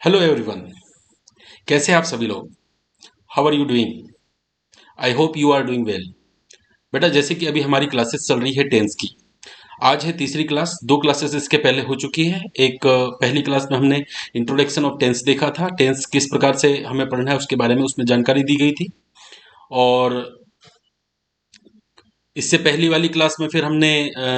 Hello everyone. कैसे हैं आप सभी लोग? How are you doing? I hope you are doing well. बेटा, जैसे कि अभी हमारी क्लासेस चल रही है टेंस की। आज है तीसरी क्लास। दो क्लासेस इसके पहले हो चुकी है। एक पहली क्लास में हमने इंट्रोडक्शन ऑफ टेंस देखा था। टेंस किस प्रकार से हमें पढ़ना है उसके बारे में उसमें जानकारी दी गई थी। और इससे पहली वाली क्लास में फिर हमने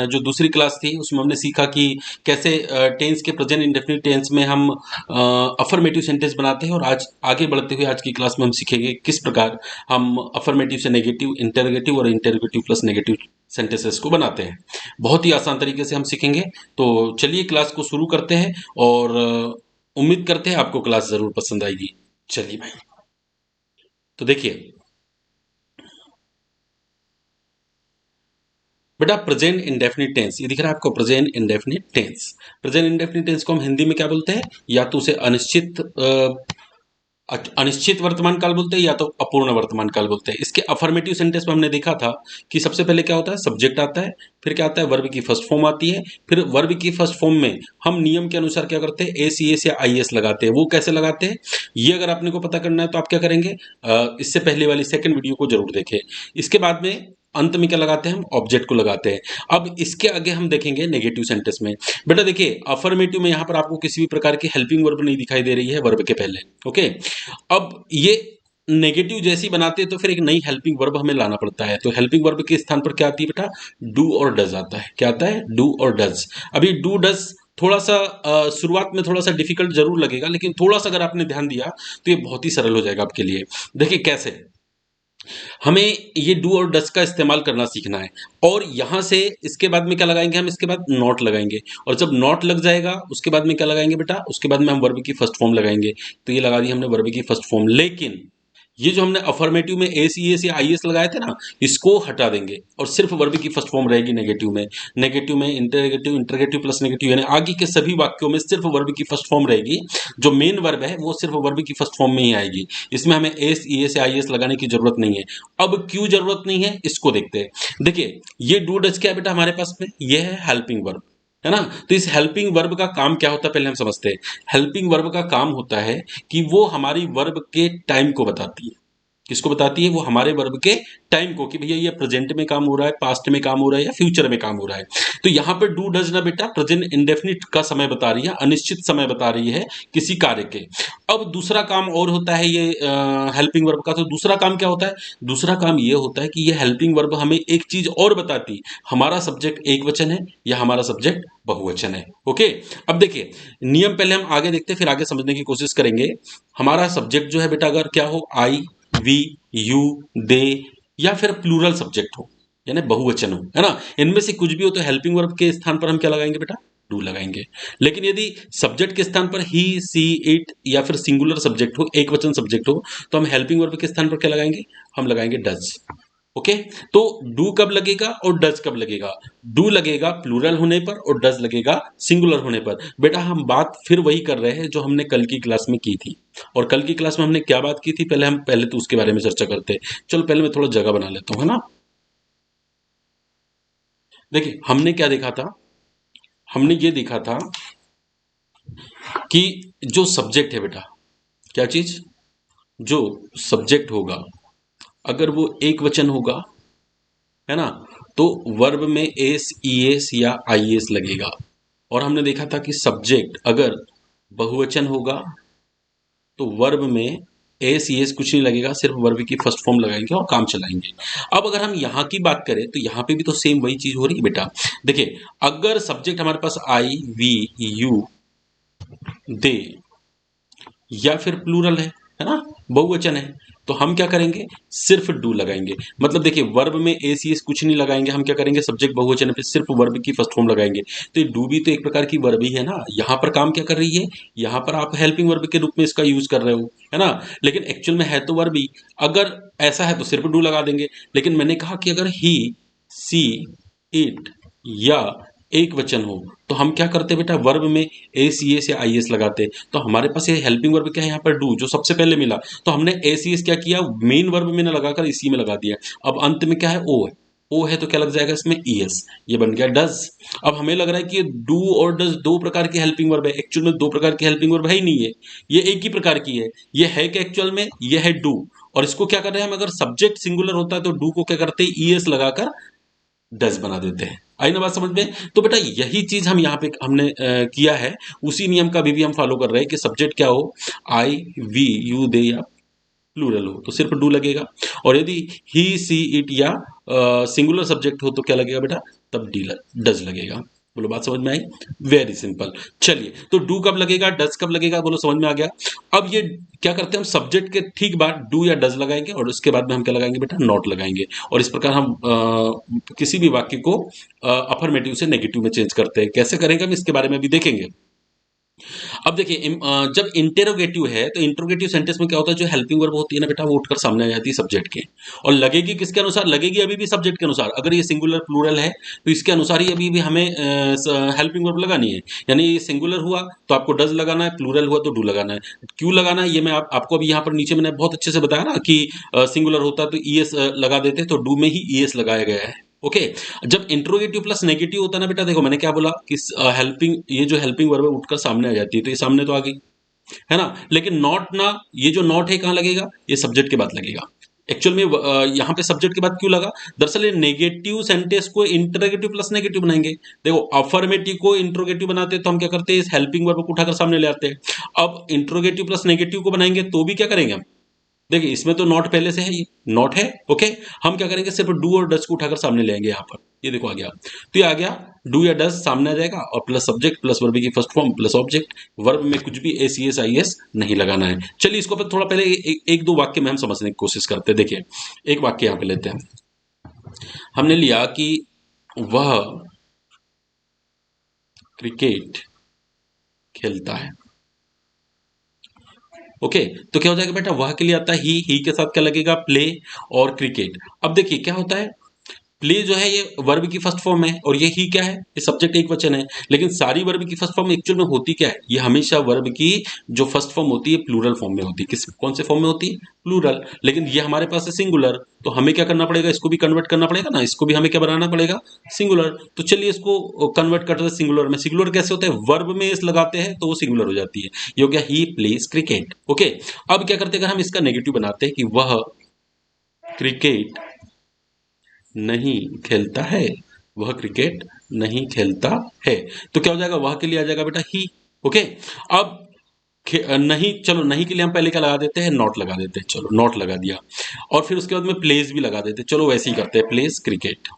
जो दूसरी क्लास थी उसमें हमने सीखा कि कैसे टेंस के प्रेजेंट इंडेफिनिट टेंस में हम अफर्मेटिव सेंटेंस बनाते हैं। और आज आगे बढ़ते हुए आज की क्लास में हम सीखेंगे किस प्रकार हम अफर्मेटिव से नेगेटिव, इंटरोगेटिव और इंटरोगेटिव प्लस नेगेटिव सेंटेंसेस को बनाते हैं। बहुत ही आसान तरीके से हम सीखेंगे। तो चलिए क्लास को शुरू करते हैं और उम्मीद करते हैं आपको क्लास ज़रूर पसंद आएगी। चलिए भाई, तो देखिए बेटा, प्रेजेंट इंडेफिनिट टेंस ये दिख रहा है आपको। Present indefinite tense, present indefinite tense को हम हिंदी में क्या बोलते हैं? या तो उसे अनिश्चित वर्तमान काल बोलते हैं या तो अपूर्ण वर्तमान काल बोलते हैं। इसके अफर्मेटिव सेंटेंस में हमने देखा था कि सबसे पहले क्या होता है? सब्जेक्ट आता है, फिर क्या आता है? वर्ब की फर्स्ट फॉर्म आती है। फिर वर्ब की फर्स्ट फॉर्म में हम नियम के अनुसार क्या करते हैं? एस, ई एस या आई एस लगाते हैं। वो कैसे लगाते हैं ये अगर आपने को पता करना है तो आप क्या करेंगे? इससे पहले वाली सेकंड वीडियो को जरूर देखें। इसके बाद में अंत में क्या लगाते हैं? हम ऑब्जेक्ट को लगाते हैं। अब इसके आगे हम देखेंगे नेगेटिव सेंटेंस में। बेटा देखिए, अफर्मेटिव में यहां पर आपको किसी भी प्रकार की हेल्पिंग वर्ब नहीं दिखाई दे रही है वर्ब के पहले। ओके, अब ये नेगेटिव जैसी बनाते हैं तो फिर एक नई हेल्पिंग वर्ब हमें लाना पड़ता है। तो हेल्पिंग वर्ब के स्थान पर क्या आती है बेटा? डू और डज आता है। क्या आता है? डू और डज। अभी डू डज थोड़ा सा शुरुआत में थोड़ा सा डिफिकल्ट जरूर लगेगा, लेकिन थोड़ा सा अगर आपने ध्यान दिया तो ये बहुत ही सरल हो जाएगा आपके लिए। देखिए कैसे हमें ये डू और डज का इस्तेमाल करना सीखना है। और यहां से इसके बाद में क्या लगाएंगे? हम इसके बाद नॉट लगाएंगे। और जब नॉट लग जाएगा उसके बाद में क्या लगाएंगे बेटा? उसके बाद में हम वर्ब की फर्स्ट फॉर्म लगाएंगे। तो ये लगा दी हमने वर्ब की फर्स्ट फॉर्म। लेकिन ये जो हमने अफर्मेटिव में एस, ई एस या आई एस लगाए थे ना, इसको हटा देंगे और सिर्फ वर्ब की फर्स्ट फॉर्म रहेगी नेगेटिव में। नेगेटिव में इंटरगेटिव, इंटरगेटिव प्लस नेगेटिव, यानी आगे के सभी वाक्यों में सिर्फ वर्ब की फर्स्ट फॉर्म रहेगी। जो मेन वर्ब है वो सिर्फ वर्ब की फर्स्ट फॉर्म में ही आएगी। इसमें हमें एस, ई एस या आई एस लगाने की जरूरत नहीं है। अब क्यों जरूरत नहीं है इसको देखते हैं। देखिए, ये डू डज क्या है बेटा हमारे पास में? ये है हेल्पिंग वर्ब, है ना। तो इस हेल्पिंग वर्ब का काम क्या होता है पहले हम समझते हैं। हेल्पिंग वर्ब का काम होता है कि वो हमारी वर्ब के टाइम को बताती है। किसको बताती है? वो हमारे वर्ब के टाइम को, कि भैया ये प्रेजेंट में काम हो रहा है, पास्ट में काम हो रहा है या फ्यूचर में काम हो रहा है। तो यहां पर डू डज ना बेटा प्रेजेंट इंडेफिनिट का समय बता रही है, अनिश्चित समय बता रही है किसी कार्य के। अब दूसरा काम और होता है ये हेल्पिंग वर्ब का। तो दूसरा काम क्या होता है? दूसरा काम ये होता है कि ये हेल्पिंग वर्ब हमें एक चीज और बताती है, हमारा सब्जेक्ट एक वचन है या हमारा सब्जेक्ट बहुवचन है। ओके, अब देखिए नियम पहले हम आगे देखते हैं फिर आगे समझने की कोशिश करेंगे। हमारा सब्जेक्ट जो है बेटा अगर क्या हो? आई, वी, यू, दे या फिर प्लूरल सब्जेक्ट हो, यानी बहुवचन हो, है ना। इनमें से कुछ भी हो तो हेल्पिंग वर्ब के स्थान पर हम क्या लगाएंगे बेटा? डू लगाएंगे। लेकिन यदि सब्जेक्ट के स्थान पर ही, सी, इट या फिर सिंगुलर सब्जेक्ट हो, एक वचन सब्जेक्ट हो, तो हम हेल्पिंग वर्ब के स्थान पर क्या लगाएंगे? हम लगाएंगे डज। ओके, तो डू कब लगेगा और डज कब लगेगा? डू लगेगा प्लूरल होने पर और डज लगेगा सिंगुलर होने पर। बेटा हम बात फिर वही कर रहे हैं जो हमने कल की क्लास में की थी। और कल की क्लास में हमने क्या बात की थी? पहले तो उसके बारे में चर्चा करते हैं। चलो पहले मैं थोड़ा जगह बना लेता हूं, है ना। देखिए हमने क्या देखा था? हमने ये देखा था कि जो सब्जेक्ट है बेटा, क्या चीज? जो सब्जेक्ट होगा अगर वो एक वचन होगा, है ना, तो वर्ब में एस, ई एस या आई एस लगेगा। और हमने देखा था कि सब्जेक्ट अगर बहुवचन होगा तो वर्ब में एस, ई एस कुछ नहीं लगेगा, सिर्फ वर्ब की फर्स्ट फॉर्म लगाएंगे और काम चलाएंगे। अब अगर हम यहाँ की बात करें तो यहाँ पे भी तो सेम वही चीज हो रही है बेटा। देखिए अगर सब्जेक्ट हमारे पास आई, वी, यू, दे या फिर प्लूरल है ना, बहुवचन है, तो हम क्या करेंगे? सिर्फ डू लगाएंगे। मतलब देखिए वर्ब में एस, ई एस कुछ नहीं लगाएंगे। हम क्या करेंगे? सब्जेक्ट बहुवचन पे सिर्फ वर्ब की फर्स्ट फॉर्म लगाएंगे। तो ये डू भी तो एक प्रकार की वर्ब ही है ना। यहाँ पर काम क्या कर रही है? यहाँ पर आप हेल्पिंग वर्ब के रूप में इसका यूज कर रहे हो, है ना। लेकिन एक्चुअल में है तो वर्ब ही। अगर ऐसा है तो सिर्फ डू लगा देंगे। लेकिन मैंने कहा कि अगर ही, सी, इट या एक वचन हो तो हम क्या करते बेटा? वर्ब में ए, सी एस या आई एस लगाते। तो हमारे पास ये हेल्पिंग वर्ब क्या है? यहाँ पर डू जो सबसे पहले मिला, तो हमने ए, सी एस क्या किया? मेन वर्ब में न लगाकर इसी में लगा दिया। अब अंत में क्या है? ओ है। ओ है तो क्या लग जाएगा इसमें ईएस, ये बन गया डज। अब हमें लग रहा है कि ये डू और डज दो प्रकार की हेल्पिंग वर्ब है, एक्चुअल में दो प्रकार की हेल्पिंग वर्ब है ही नहीं है, ये एक ही प्रकार की है। ये है कि एक्चुअल में ये है डू, और इसको क्या कर रहे हैं हम, अगर सब्जेक्ट सिंगुलर होता है तो डू को क्या करते हैं ईएस लगाकर डज बना देते हैं। आई ना बात समझ में? तो बेटा यही चीज हम यहाँ पे हमने किया है, उसी नियम का भी हम फॉलो कर रहे हैं कि सब्जेक्ट क्या हो, आई वी यू दे या प्लूरल हो तो सिर्फ डू लगेगा, और यदि ही सी इट या सिंगुलर सब्जेक्ट हो तो क्या लगेगा बेटा, तब डी डज लगेगा। बोलो बात समझ में आई? Very simple. चलिए तो डू कब लगेगा, डज कब लगेगा, बोलो समझ में आ गया। अब ये क्या करते हैं हम, सब्जेक्ट के ठीक बाद डू या डज लगाएंगे और उसके बाद में हम क्या लगाएंगे बेटा, नॉट लगाएंगे, और इस प्रकार हम किसी भी वाक्य को अफर्मेटिव से नेगेटिव में चेंज करते हैं। कैसे करेंगे हम इसके बारे में भी देखेंगे। अब देखिए जब इंटेरोगेटिव है तो इंटेरोगेटिव सेंटेंस में क्या होता है, जो हेल्पिंग वर्ब होती है ना बेटा वो उठकर सामने आ जाती है सब्जेक्ट के, और लगेगी किसके अनुसार, लगेगी अभी भी सब्जेक्ट के अनुसार। अगर ये सिंगुलर प्लूरल है तो इसके अनुसार ही अभी भी हमें हेल्पिंग वर्ब लगानी है। यानी ये सिंगुलर हुआ तो आपको डज लगाना है, प्लूरल हुआ तो डू लगाना है। क्यों लगाना है ये मैं आपको अभी यहाँ पर नीचे मैंने बहुत अच्छे से बताया ना कि सिंगुलर होता तो ईएस लगा देते, तो डू में ही ईएस लगाया गया है। ओके जब इंट्रोगेटिव प्लस नेगेटिव होता है ना बेटा, देखो मैंने क्या बोला कि हेल्पिंग, ये जो हेल्पिंग वर्ब है उठकर सामने आ जाती है, तो ये सामने तो आ गई है ना, लेकिन नॉट ना, ये जो नॉट है कहाँ लगेगा, ये सब्जेक्ट के बाद लगेगा। एक्चुअल में यहाँ पे सब्जेक्ट के बाद क्यों लगा, दरअसल ये नेगेटिव सेंटेंस को इंटरोगेटिव प्लस नेगेटिव बनाएंगे। देखो अफर्मेटिव को इंट्रोगेटिव बनाते हैं तो हम क्या करते हैं, इस हेल्पिंग वर्ब को उठाकर सामने ले आते हैं। अब इंट्रोगेटिव प्लस नेगेटिव को बनाएंगे तो भी क्या करेंगे हम, देखिए इसमें तो नॉट पहले से है, ये नॉट है। ओके हम क्या करेंगे, सिर्फ डू और डज को उठाकर सामने ले आएंगे यहाँ पर, ये देखो आ गया। तो ये आ गया डू या डज सामने आ जाएगा, और प्लस सब्जेक्ट प्लस वर्ब की first form plus object, verb में कुछ भी S E S I S नहीं लगाना है। चलिए इसको पर थोड़ा पहले एक दो वाक्य में हम समझने की कोशिश करते हैं। देखिए एक वाक्य यहाँ पे लेते हैं, हमने लिया कि वह क्रिकेट खेलता है। ओके तो क्या हो जाएगा बेटा, वह के लिए आता है ही के साथ क्या लगेगा, प्ले और क्रिकेट। अब देखिए क्या होता है, प्ले जो है ये वर्ब की फर्स्ट फॉर्म है, और ये ही क्या है, ये सब्जेक्ट एक वचन है। लेकिन सारी वर्ब की फर्स्ट फॉर्म एक्चुअल में होती क्या है, ये हमेशा वर्ब की जो फर्स्ट फॉर्म होती है प्लूरल फॉर्म में होती है। किस कौन से फॉर्म में होती है, प्लूरल। लेकिन ये हमारे पास है सिंगुलर, तो हमें क्या करना पड़ेगा, इसको भी कन्वर्ट करना पड़ेगा ना, इसको भी हमें क्या बनाना पड़ेगा, सिंगुलर। तो चलिए इसको कन्वर्ट करते हैं सिंगुलर में। सिंगुलर कैसे होता है, वर्ब में इस लगाते हैं तो वो सिंगुलर हो जाती है। ये हो गया ही प्लेज क्रिकेट। ओके अब क्या करते हैं, अगर हम इसका नेगेटिव बनाते हैं कि वह क्रिकेट नहीं खेलता है, वह क्रिकेट नहीं खेलता है, तो क्या हो जाएगा, वह के लिए आ जाएगा बेटा ही। ओके अब नहीं, चलो नहीं के लिए हम पहले क्या लगा देते हैं, नॉट लगा देते हैं, चलो नॉट लगा दिया, और फिर उसके बाद में प्लेस भी लगा देते हैं, चलो वैसे ही करते हैं, प्लेस क्रिकेट।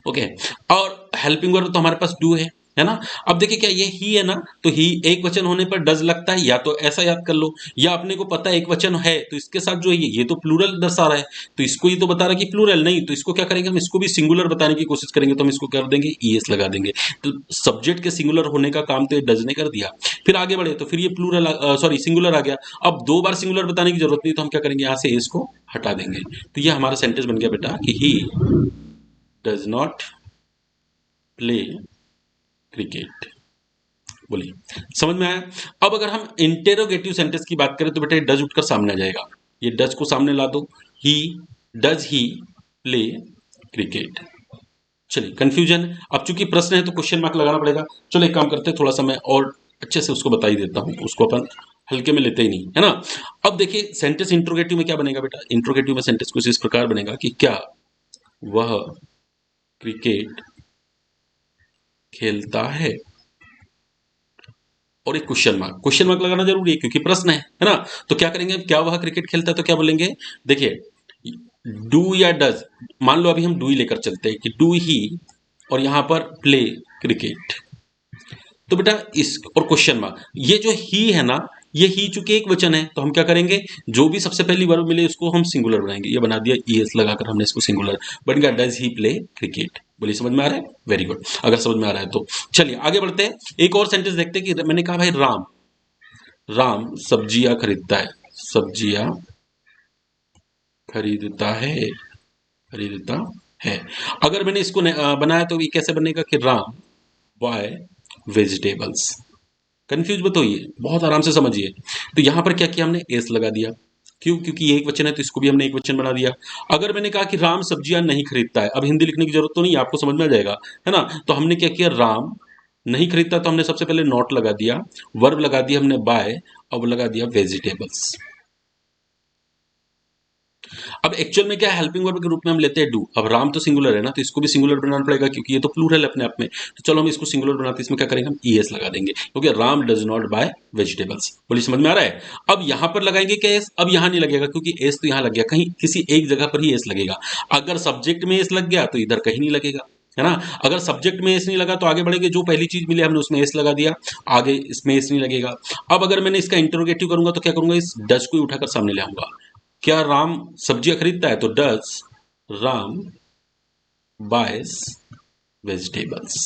ओके और हेल्पिंग वर्ब तो हमारे पास डू है ना। अब देखिए क्या ये ही है ना, तो ही एक वचन होने पर डज लगता है, या तो ऐसा याद कर लो, या अपने को पता है एक वचन है तो इसके साथ जो ये तो प्लूरल दर्शा रहा है, तो इसको ये तो बता रहा है कि प्लूरल नहीं, तो इसको क्या करेंगे हम, इसको भी सिंगुलर बताने की कोशिश करेंगे, तो हम इसको कर देंगे ईएस लगा देंगे। तो सब्जेक्ट के सिंगुलर होने का काम तो डज ने कर दिया। फिर आगे बढ़े तो फिर ये प्लूरल सॉरी सिंगुलर आ गया, अब दो बार सिंगुलर बताने की जरूरत नहीं, तो हम क्या करेंगे, यहाँ से इसको हटा देंगे। तो ये हमारा सेंटेंस बन गया बेटा कि ही डज नॉट प्ले क्रिकेट। बोलिए समझ में आया? अब अगर हम इंटेरोगेटिव सेंटेंस की बात करें तो बेटा डज उठकर सामने आ जाएगा, ये डज को सामने ला दो, he does he play cricket. चलिए कंफ्यूजन, अब चूंकि प्रश्न है तो क्वेश्चन मार्क लगाना पड़ेगा। चलो एक काम करते हैं, थोड़ा सा मैं और अच्छे से उसको बता ही देता हूं, उसको अपन हल्के में लेते ही नहीं है ना। अब देखिए सेंटेंस इंट्रोगेटिव में क्या बनेगा बेटा, इंट्रोगेटिव में सेंटेंस कुछ इस प्रकार बनेगा कि क्या वह क्रिकेट खेलता है, और एक क्वेश्चन मार्क लगाना जरूरी है क्योंकि प्रश्न है ना। तो क्या करेंगे, क्या वह क्रिकेट खेलता है, तो क्या बोलेंगे, देखिए डू या डज, मान लो अभी हम डू ही लेकर चलते हैं कि डू ही, और यहां पर प्ले क्रिकेट। तो बेटा इस और क्वेश्चन मार्क, ये जो ही है ना, ये ही चूंकि एक वचन है तो हम क्या करेंगे, जो भी सबसे पहली वर्ब मिले उसको हम सिंगुलर बनाएंगे। ये बना दिया ईएस लगाकर हमने इसको सिंगुलर, बन गया डज ही प्ले क्रिकेट। बोलिए समझ में आ रहा है? वेरी गुड, अगर समझ में आ रहा है तो चलिए आगे बढ़ते हैं। एक और सेंटेंस देखते हैं कि मैंने कहा भाई राम, राम सब्जियां खरीदता है, सब्जियां खरीदता है, खरीदता है। अगर मैंने इसको बनाया तो ये कैसे बनेगा कि राम बाय वेजिटेबल्स। कंफ्यूज मत होइए, बहुत आराम से समझिए। तो यहां पर क्या किया हमने, एस लगा दिया, क्यों? क्योंकि ये एक वचन है तो इसको भी हमने एक वचन बना दिया। अगर मैंने कहा कि राम सब्जियां नहीं खरीदता है, अब हिंदी लिखने की जरूरत तो नहीं है, आपको समझ में आ जाएगा, है ना? तो हमने क्या किया, राम नहीं खरीदता तो हमने सबसे पहले नॉट लगा दिया, वर्ब लगा दिया हमने बाय, अब लगा दिया वेजिटेबल्स। अब एक्चुअल में क्या है, हेल्पिंग वर्ब के रूप में हम लेते हैं डू। अब राम तो सिंगुलर है ना, तो इसको भी सिंगुलर बनाना पड़ेगा क्योंकि ये तो प्लूरल है अपने आप में। तो चलो हम इसको सिंगुलर बनाते हैं, इसमें क्या करेंगे हम ईएस लगा देंगे क्योंकि Ram does not bye vegetables. बोलिए समझ में आ रहा है? अब यहां पर लगाएंगे क्या एस? अब यहां नहीं लगेगा क्योंकि एस तो यहां लग गया, कहीं किसी एक जगह पर ही एस लगेगा। अगर सब्जेक्ट में एस लग गया तो इधर कहीं नहीं लगेगा, है ना? अगर सब्जेक्ट में एस नहीं लगा तो आगे बढ़ेंगे, जो पहली चीज मिली हमने उसमें एस लगा दिया, आगे इसमें एस नहीं लगेगा। अब अगर मैंने इसका इंटरोगेटिव करूंगा तो क्या करूंगा, इस डज को ही उठाकर सामने ले आऊंगा। क्या राम सब्जियां खरीदता है? तो does Ram bias vegetables.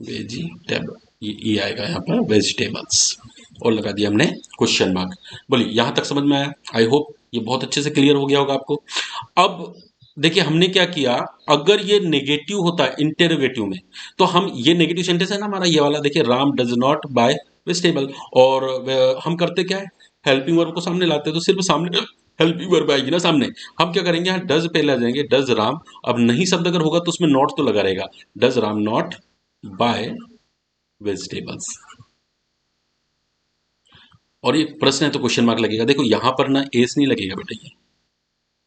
Vegetable, ये आएगा यहाँ पर वेजिटेबल्स, और लगा दिया हमने क्वेश्चन मार्क। बोलिए यहां तक समझ में आया? आई होप ये बहुत अच्छे से क्लियर हो गया होगा आपको। अब देखिए हमने क्या किया, अगर ये नेगेटिव होता है इंटेरोगेटिव में, तो हम ये नेगेटिव सेंटेंस है ना हमारा ये वाला, देखिए Ram does not buy vegetable, और हम करते क्या है, हेल्पिंग वर्ब को सामने लाते हैं, तो सिर्फ सामने हेल्पिंग वर्ब आएगी ना सामने। हम क्या करेंगे, यहाँ डज पहले आ जाएंगे, डज राम, अब नहीं शब्द अगर होगा तो उसमें नॉट तो लगा रहेगा, does Ram not bye vegetables. और ये प्रश्न है तो क्वेश्चन मार्क लगेगा। देखो यहां पर ना एस नहीं लगेगा बेटा, ये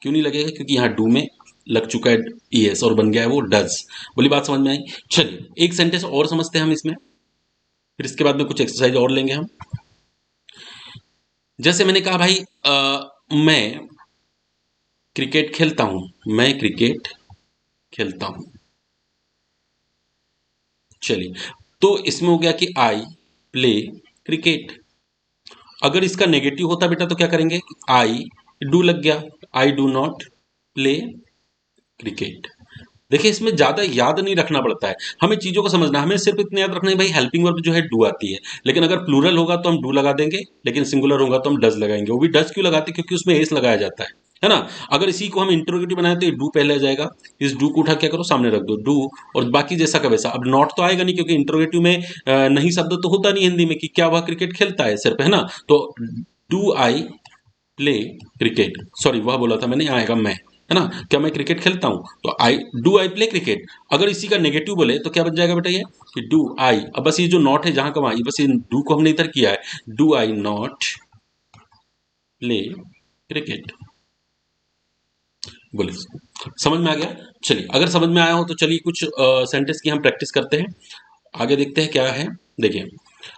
क्यों नहीं लगेगा, क्योंकि यहाँ डू में लग चुका है ईएस और बन गया है वो डज। बोली बात समझ में आई? चलिए एक सेंटेंस और समझते हैं हम इसमें, फिर इसके बाद में कुछ एक्सरसाइज और लेंगे हम। जैसे मैंने कहा भाई मैं क्रिकेट खेलता हूं, मैं क्रिकेट खेलता हूं। चलिए, तो इसमें हो गया कि आई प्ले क्रिकेट। अगर इसका नेगेटिव होता बेटा तो क्या करेंगे, आई डू लग गया, आई डू नॉट प्ले क्रिकेट। देखिए इसमें ज्यादा याद नहीं रखना पड़ता है, हमें चीजों को समझना है, हमें सिर्फ इतना याद रखना है भाई हेल्पिंग वर्ब जो है डू आती है, लेकिन अगर प्लूरल होगा तो हम डू लगा देंगे, लेकिन सिंगुलर होगा तो हम डज लगाएंगे। वो भी डज क्यों लगाते हैं, क्योंकि उसमें एस लगाया जाता है ना? अगर इसी को हम इंटरोगेटिव बनाए तो ये डू पहले आ जाएगा, इस डू को उठा क्या करो सामने रख दो डू, और बाकी जैसा का वैसा। अब नॉट तो आएगा नहीं क्योंकि इंटरोगेटिव में नहीं शब्द तो होता नहीं हिंदी में कि क्या वह क्रिकेट खेलता है सिर्फ, है ना? तो do I play cricket, sorry वह बोला था मैंने, यहाँ आएगा मैं, है ना? क्या मैं क्रिकेट खेलता हूं, तो I do I play cricket. अगर इसी का नेगेटिव बोले तो क्या बन जाएगा बेटा, ये कि डू आई, अब बस ये जो नॉट है जहां का वहां, ये बस ये डू को हमने इधर किया है, do I not play cricket. बोले समझ में आ गया? चलिए अगर समझ में आया हो तो चलिए कुछ सेंटेंस की हम प्रैक्टिस करते हैं, आगे देखते हैं क्या है। देखिए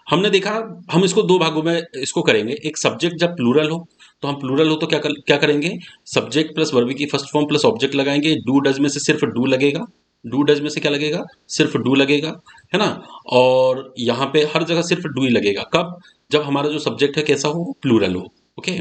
हमने देखा, हम इसको दो भागों में इसको करेंगे। एक सब्जेक्ट जब प्लूरल हो, तो हम प्लूरल हो तो क्या करेंगे, सब्जेक्ट प्लस वर्ब की फर्स्ट फॉर्म प्लस ऑब्जेक्ट लगाएंगे। डू डज में से सिर्फ डू लगेगा, डू डज में से क्या लगेगा, सिर्फ डू लगेगा, है ना? और यहाँ पे हर जगह सिर्फ डू ही लगेगा, कब, जब हमारा जो सब्जेक्ट है कैसा हो, प्लूरल हो। ओके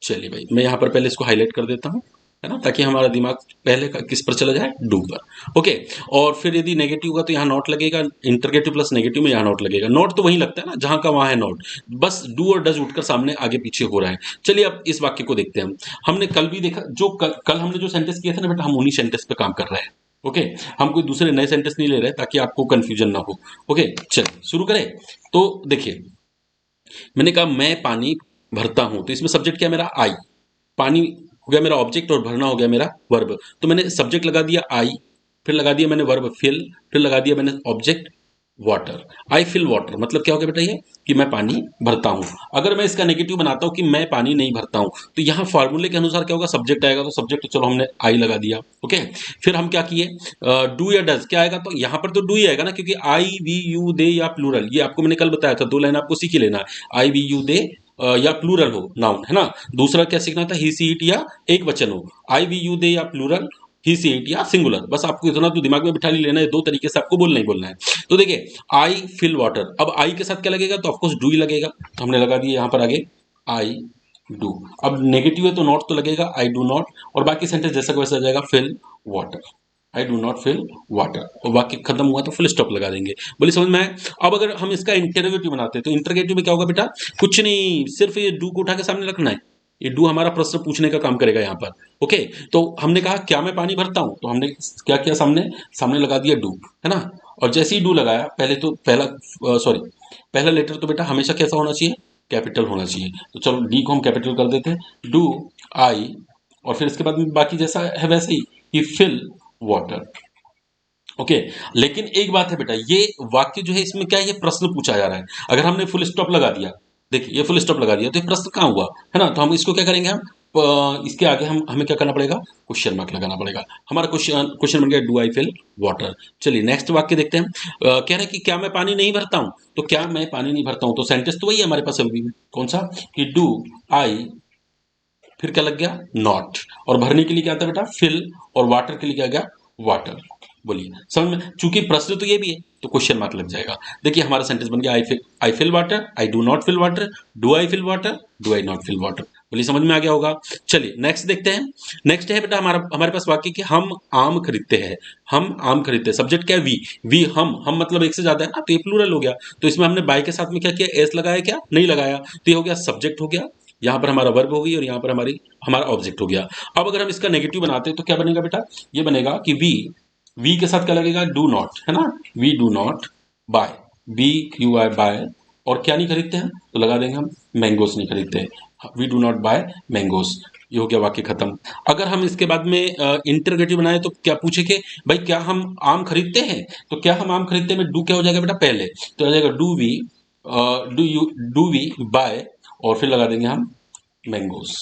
चलिए भाई मैं यहाँ पर पहले इसको हाईलाइट कर देता हूँ, है ना, ताकि हमारा दिमाग पहले किस पर चला जाए, डू पर। ओके, और फिर यदि नेगेटिव होगा तो यहाँ नॉट लगेगा, इंटरगेटिव प्लस नेगेटिव में यहाँ नॉट लगेगा। नॉट तो वहीं लगता है ना जहाँ का वहाँ है नॉट, बस डू और डज उठकर सामने आगे पीछे हो रहा है। चलिए अब इस वाक्य को देखते हैं हम। हमने कल भी देखा, जो कल हमने जो सेंटेंस किए थे ना बेटा, हम उन्हीं सेंटेंस पे काम कर रहे हैं। ओके, हम कोई दूसरे नए सेंटेंस नहीं ले रहे ताकि आपको कंफ्यूजन ना हो। ओके चलिए शुरू करें। तो देखिए मैंने कहा मैं पानी भरता हूं, तो इसमें सब्जेक्ट क्या है मेरा, आई, पानी हो गया मेरा ऑब्जेक्ट और भरना हो गया मेरा वर्ब। तो मैंने सब्जेक्ट लगा दिया आई, फिर लगा दिया मैंने वर्ब फिल, फिर लगा दिया मैंने ऑब्जेक्ट वाटर। आई फिल वाटर मतलब क्या हो गया बेटा, ये कि मैं पानी भरता हूं। अगर मैं इसका नेगेटिव बनाता हूं कि मैं पानी नहीं भरता हूं, तो यहां फॉर्मूले के अनुसार क्या होगा, सब्जेक्ट आएगा, तो सब्जेक्ट चलो हमने आई लगा दिया। ओके, फिर हम क्या किए, डू या डज क्या आएगा, तो यहां पर तो डू ही आएगा ना, क्योंकि आई वी यू दे या प्लूरल, ये आपको मैंने कल बताया था, दो लाइन आपको सीख ही लेना है, आई वी यू दे या प्लूरल हो नाउन, है ना? दूसरा क्या सीखना था, ही सी इट या एक वचन हो, आई वी यू दे या प्लूरल, ही सी इट या सिंगुलर। बस आपको इतना तो दिमाग में बिठा ही लेना है, दो तरीके से आपको बोलना ही बोलना है। तो देखिए आई फिल वाटर, अब आई के साथ क्या लगेगा, तो ऑफकोर्स डू ही लगेगा, तो हमने लगा दिया यहां पर आगे आई डू। अब नेगेटिव है तो नॉट तो लगेगा, आई डू नॉट, और बाकी सेंटेंस जैसा का वैसा आ जाएगा, fill water, I do not fill water, और वाक्य खत्म हुआ तो फुल स्टॉप लगा देंगे। बोलिए समझ में आए? अब अगर हम इसका इंटरोगेटिव बनाते हैं तो इंटरोगेटिव में क्या होगा बेटा, कुछ नहीं, सिर्फ ये डू को उठा के सामने रखना है, ये डू हमारा प्रश्न पूछने का काम करेगा यहाँ पर। ओके, तो हमने कहा क्या मैं पानी भरता हूं, तो हमने क्या किया, सामने सामने लगा दिया डू, है ना? और जैसे ही डू लगाया, पहले तो पहला सॉरी पहला लेटर तो बेटा हमेशा कैसा होना चाहिए, कैपिटल होना चाहिए। तो चलो डी को हम कैपिटल कर देते हैं, डू आई, और फिर इसके बाद में बाकी जैसा है वैसे ही फिल वाटर। ओके, लेकिन एक बात है बेटा, ये वाक्य जो है इसमें क्या है, ये प्रश्न पूछा जा रहा है। अगर हमने फुल स्टॉप लगा दिया, देखिए ये फुल स्टॉप लगा दिया तो ये प्रश्न कहाँ हुआ, है ना। तो हम इसको क्या करेंगे, हम इसके आगे हम हमें क्या करना पड़ेगा, क्वेश्चन मार्क लगाना पड़ेगा। हमारा क्वेश्चन क्वेश्चन बन गया डू आई फिल वाटर। चलिए नेक्स्ट वाक्य देखते हैं। कह रहे हैं कि क्या मैं पानी नहीं भरता हूं, तो क्या मैं पानी नहीं भरता हूं, तो सेंटेंस तो वही है हमारे पास अभी भी, कौन सा, कि डू आई, फिर क्या लग गया, नॉट, और भरने के लिए क्या आता है बेटा, फिल, और वाटर के लिए क्या गया, वाटर। बोलिए समझ में, चूंकि प्रश्न तो ये भी है तो क्वेश्चन मार्क लग जाएगा। देखिए हमारा सेंटेंस बन गया, I fill water, I do not fill water, do I fill water, do I not fill water. बोलिए समझ में आ गया होगा। चलिए नेक्स्ट देखते हैं। नेक्स्ट है बेटा हमारा हमारे पास वाक्य कि हम आम खरीदते हैं, हम आम खरीदते हैं। सब्जेक्ट क्या है, वी हम मतलब एक से ज्यादा है ना, तो ये प्लूरल हो गया। तो इसमें हमने बाय के साथ में क्या किया, एस लगाया, क्या नहीं लगाया, तो ये हो गया सब्जेक्ट हो गया, यहाँ पर हमारा वर्ब हो गई, और यहाँ पर हमारा ऑब्जेक्ट हो गया। अब अगर हम इसका नेगेटिव बनाते हैं तो क्या बनेगा बेटा, ये बनेगा कि वी के साथ क्या लगेगा, डू नॉट, है ना, we do not buy, B Q I buy, और क्या नहीं खरीदते हैं, तो लगा देंगे हम मैंगोस नहीं खरीदते हैं, we do not buy mangoes. ये हो गया वाक्य खत्म। अगर हम इसके बाद में इंटरोगेटिव बनाए तो क्या पूछे कि भाई क्या हम आम खरीदते हैं, तो क्या हम आम खरीदते हैं में डू क्या हो जाएगा बेटा पहले, तो आ जाएगा डू वी बाय, और फिर लगा देंगे हम mangoes,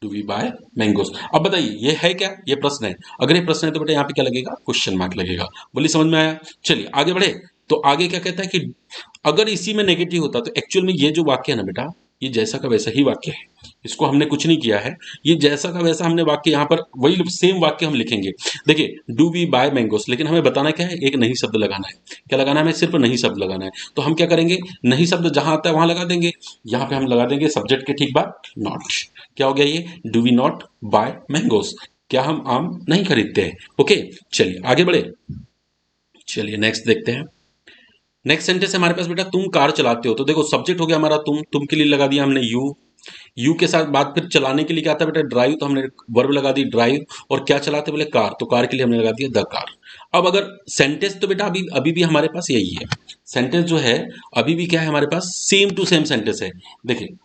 do we buy mangoes. अब बताइए ये है क्या, ये प्रश्न है। अगर ये प्रश्न है तो बेटा यहाँ पे क्या लगेगा, क्वेश्चन मार्क लगेगा। बोलिए समझ में आया। चलिए आगे बढ़े। तो आगे क्या कहता है कि अगर इसी में नेगेटिव होता तो एक्चुअल में ये जो वाक्य है ना बेटा, ये जैसा का वैसा ही वाक्य है, इसको हमने कुछ नहीं किया है, ये जैसा का वैसा हमने वाक्य यहाँ पर वही सेम वाक्य हम लिखेंगे। देखिए डू वी बाय मैंगोस, लेकिन हमें बताना क्या है, एक नहीं शब्द लगाना है। क्या लगाना है, हमें सिर्फ नहीं शब्द लगाना है। तो हम क्या करेंगे, नहीं शब्द जहां आता है वहां लगा देंगे। यहाँ पे हम लगा देंगे सब्जेक्ट के ठीक बाद नॉट। क्या हो गया ये, do we not buy mangoes, क्या हम आम नहीं खरीदते हैं। ओके चलिए आगे बढ़े। चलिए नेक्स्ट देखते हैं। नेक्स्ट सेंटेंस हमारे पास बेटा, तुम कार चलाते हो। तो देखो सब्जेक्ट हो गया हमारा तुम के लिए लगा दिया हमने यू के साथ बात, फिर चलाने के लिए क्या आता है बेटा, ड्राइव, तो हमने वर्ब लगा दी ड्राइव, और क्या चलाते बोले, कार, तो कार के लिए हमने लगा दिया द कार। अब अगर सेंटेंस तो बेटा अभी अभी भी हमारे पास यही है, सेंटेंस जो है अभी भी क्या है हमारे पास, सेम टू सेम सेंटेंस है। देखिए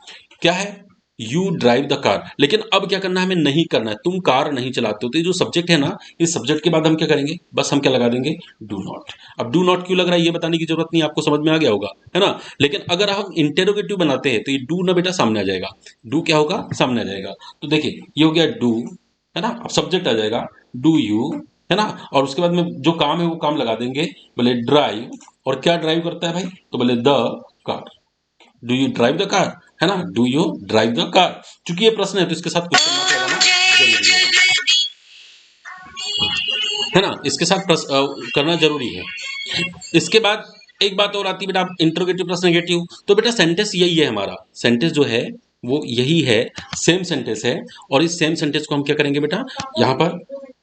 क्या है, यू ड्राइव द कार, लेकिन अब क्या करना है, हमें नहीं करना है, तुम कार नहीं चलाते हो। तो ये जो सब्जेक्ट है ना, इस सब्जेक्ट के बाद हम क्या करेंगे, बस हम क्या लगा देंगे, डू नॉट। अब डू नॉट क्यों लग रहा है ये बताने की जरूरत नहीं, आपको समझ में आ गया होगा, है ना। लेकिन अगर हम इंटेरोगेटिव बनाते हैं तो ये डू ना बेटा सामने आ जाएगा, डू क्या होगा, सामने आ जाएगा। तो देखिए ये हो गया डू, है ना, अब सब्जेक्ट आ जाएगा डू यू, है ना, और उसके बाद में जो काम है वो काम लगा देंगे, बोले ड्राइव, और क्या ड्राइव करता है भाई, तो बोले the car, do you drive the car, है ना, do you drive the car. चूंकि ये प्रश्न है तो इसके साथ क्वेश्चन मार्क लगाना जरूरी है ना, इसके साथ करना जरूरी है। इसके बाद एक बात और आती है बेटा, इंटरोगेटिव प्लस नेगेटिव, तो बेटा सेंटेंस यही है हमारा, सेंटेंस जो है वो यही है, सेम सेंटेंस है। और इस सेम सेंटेंस को हम क्या करेंगे बेटा, यहाँ पर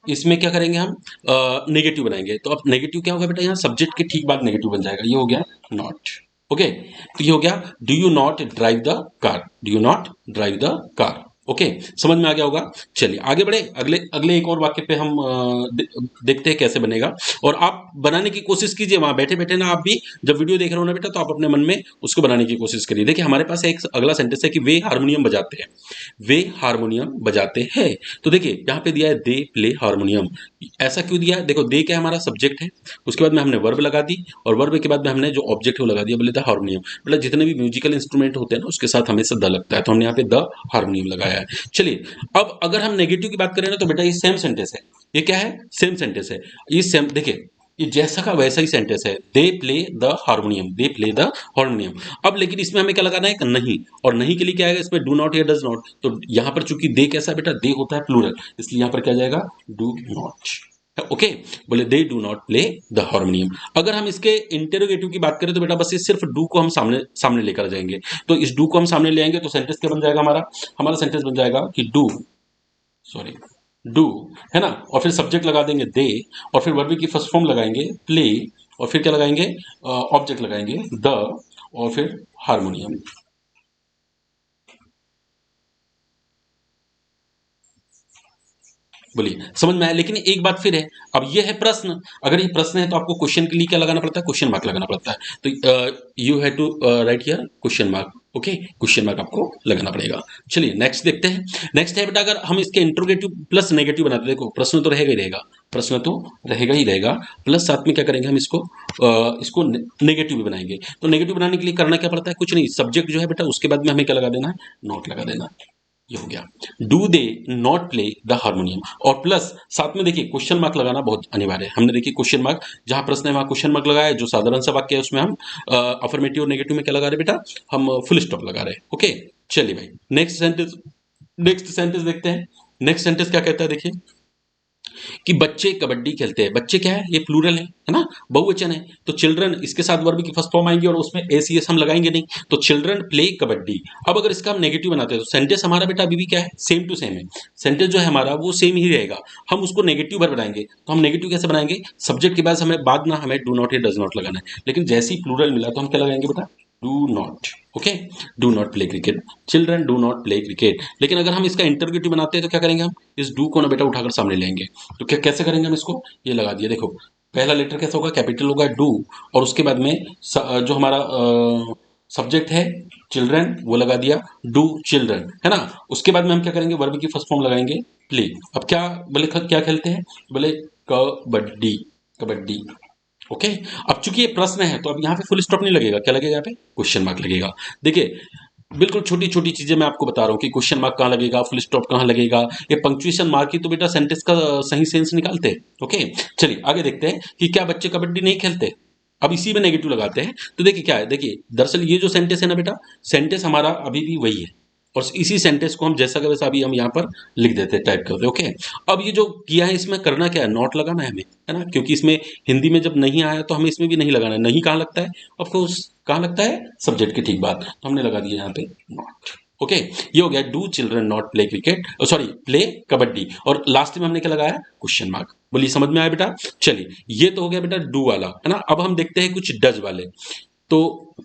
इसमें क्या करेंगे हम, नेगेटिव बनाएंगे। तो अब नेगेटिव क्या होगा बेटा, यहाँ सब्जेक्ट के ठीक बाद नेगेटिव बन जाएगा, ये हो गया नॉट। ओके तो ये हो गया, do you not drive the car, do you not drive the car. Okay समझ में आ गया होगा। चलिए आगे बढ़े, अगले अगले एक और वाक्य पे हम देखते हैं कैसे बनेगा। और आप बनाने की कोशिश कीजिए वहां बैठे बैठे ना, आप भी जब वीडियो देख रहे हो ना बेटा, तो आप अपने मन में उसको बनाने की कोशिश करिए। देखिए हमारे पास एक अगला सेंटेंस है कि वे हारमोनियम बजाते हैं, वे हारमोनियम बजाते हैं। तो देखिए यहाँ पे दिया है दे प्ले हारमोनियम, ऐसा क्यों दिया है, देखो दे क्या हमारा सब्जेक्ट है, उसके बाद में हमने वर्ब लगा दी, और वर्ब के बाद में हमने जो ऑब्जेक्ट है वो लगा दिया, बोले द हारमोनियम। मतलब जितने भी म्यूजिकल इंस्ट्रूमेंट होते हैं ना उसके साथ हमेशा द लगता है, तो हमने यहाँ पे द हारमोनियम लगाया है। चलिए अब अगर हम नेगेटिव की बात करें ना, तो बेटा ये सेम सेंटेंस है, ये क्या है, सेम सेंटेंस है, ये सेम, देखिए ये जैसा का वैसा ही सेंटेंस है, they play the harmonium, they play the harmonium. अब लेकिन इसमें हमें क्या लगाना है, नहीं, और नहीं के लिए क्या आएगा इसमें, डू नॉट या डज नॉट। तो यहाँ पर चूंकि दे कैसा बेटा, दे होता है प्लूरल, इसलिए यहाँ पर क्या जाएगा, डू नॉट। ओके बोले they do not play the harmonium. अगर हम इसके इंटेरोगेटिव की बात करें तो बेटा बस ये सिर्फ डू को हम सामने सामने लेकर जाएंगे। तो इस डू को हम सामने ले आएंगे तो सेंटेंस क्या बन जाएगा हमारा, हमारा सेंटेंस बन जाएगा कि डू, है ना, और फिर सब्जेक्ट लगा देंगे दे, और फिर वर्ब की फर्स्ट फॉर्म लगाएंगे प्ले, और फिर क्या लगाएंगे, ऑब्जेक्ट लगाएंगे द, और फिर हारमोनियम। बोलिए समझ में आया। लेकिन एक बात फिर है, अब ये है प्रश्न, अगर ये प्रश्न है तो आपको क्वेश्चन के लिए क्या लगाना पड़ता है, क्वेश्चन मार्क लगाना पड़ता है। तो you have to write here question mark. Okay, question mark आपको लगाना पड़ेगा। चलिए नेक्स्ट देखते हैं। नेक्स्ट है बेटा, अगर हम इसके इंट्रोगेटिव प्लस नेगेटिव बनाते, देखो प्रश्न तो रहेगा ही रहेगा, प्रश्न तो रहेगा ही रहेगा, प्लस साथ में क्या करेंगे हम इसको नेगेटिव भी बनाएंगे। तो नेगेटिव बनाने के लिए करना क्या पड़ता है, कुछ नहीं, सब्जेक्ट जो है बेटा उसके बाद में हमें क्या लगा देना है, नॉट लगा देना। ये हो गया, do they not play the harmonium, और प्लस साथ में देखिए क्वेश्चन मार्क लगाना बहुत अनिवार्य है। हमने देखिए क्वेश्चन मार्क, जहां प्रश्न है वहां क्वेश्चन मार्क लगाया, जो साधारण सा वाक्य है उसमें हम अफर्मेटिव और नेगेटिव में क्या लगा रहे बेटा, हम फुल स्टॉप लगा रहे हैं। ओके, चलिए भाई नेक्स्ट सेंटेंस देखते हैं। नेक्स्ट सेंटेंस क्या कहता है, देखिए कि बच्चे कबड्डी खेलते हैं। बच्चे क्या है, ये प्लूरल है ना, बहुवचन है, तो चिल्ड्रन इसके साथ वर्ब की फर्स्ट फॉर्म आएंगी और उसमें एसीएस हम लगाएंगे नहीं, तो चिल्ड्रन प्ले कबड्डी। अब अगर इसका हम नेगेटिव बनाते हैं तो सेंटेंस हमारा बेटा अभी भी क्या है, सेम टू सेम है, सेंटेंस जो है हमारा वो सेम ही रहेगा। हम उसको नेगेटिव भर बनाएंगे, तो हम नेगेटिव कैसे बनाएंगे, सब्जेक्ट के बाद हमें डू नॉट या डज नॉट लगाना है, लेकिन जैसे ही प्लूरल मिला तो हम क्या लगाएंगे बेटा, do not. Okay, do not play cricket, children do not play cricket. लेकिन अगर हम इसका इंटरगेटिव बनाते हैं तो क्या करेंगे, हम इस डू को ना बेटा उठाकर सामने लेंगे। तो क्या कैसे करेंगे हम इसको, ये लगा दिया, देखो पहला लेटर कैसा होगा, कैपिटल होगा डू, और उसके बाद में जो हमारा सब्जेक्ट है चिल्ड्रन वो लगा दिया, डू चिल्ड्रन, है ना। उसके बाद में हम क्या करेंगे, वर्ब की फर्स्ट फॉर्म लगाएंगे प्ले। अब क्या बोले, क्या खेलते हैं, बोले कबड्डी, कबड्डी। ओके, अब चूंकि ये प्रश्न है तो अब यहाँ पे फुल स्टॉप नहीं लगेगा, क्या लगेगा यहाँ पे, क्वेश्चन मार्क लगेगा। देखिए बिल्कुल छोटी छोटी चीजें मैं आपको बता रहा हूँ कि क्वेश्चन मार्क कहाँ लगेगा, फुल स्टॉप कहाँ लगेगा, ये पंक्चुएशन मार्क ही तो बेटा सेंटेंस का सही सेंस निकालते हैं। ओके, चलिए आगे देखते हैं कि क्या बच्चे कबड्डी नहीं खेलते। अब इसी में नेगेटिव लगाते हैं, तो देखिए क्या है, देखिए दरअसल ये जो सेंटेंस है ना बेटा, सेंटेंस हमारा अभी भी वही है, और इसी सेंटेंस को हम जैसा का वैसा अभी हम यहाँ पर लिख देते हैं, टाइप करते हैं। ओके, अब ये जो किया है इसमें करना क्या है, नॉट लगाना है हमें, है ना, क्योंकि इसमें हिंदी में जब नहीं आया तो हमें इसमें भी नहीं लगाना है। नहीं कहाँ लगता है, ऑफकोर्स कहाँ लगता है, सब्जेक्ट की ठीक बात, तो हमने लगा दिया यहाँ पे नॉट। ओके, ये हो गया do children not play cricket, sorry play kabaddi, और लास्ट में हमने क्या लगाया, क्वेश्चन मार्क। बोलिए समझ में आया बेटा। चलिए ये तो हो गया बेटा डू वाला, है ना। अब हम देखते हैं कुछ डज वाले। तो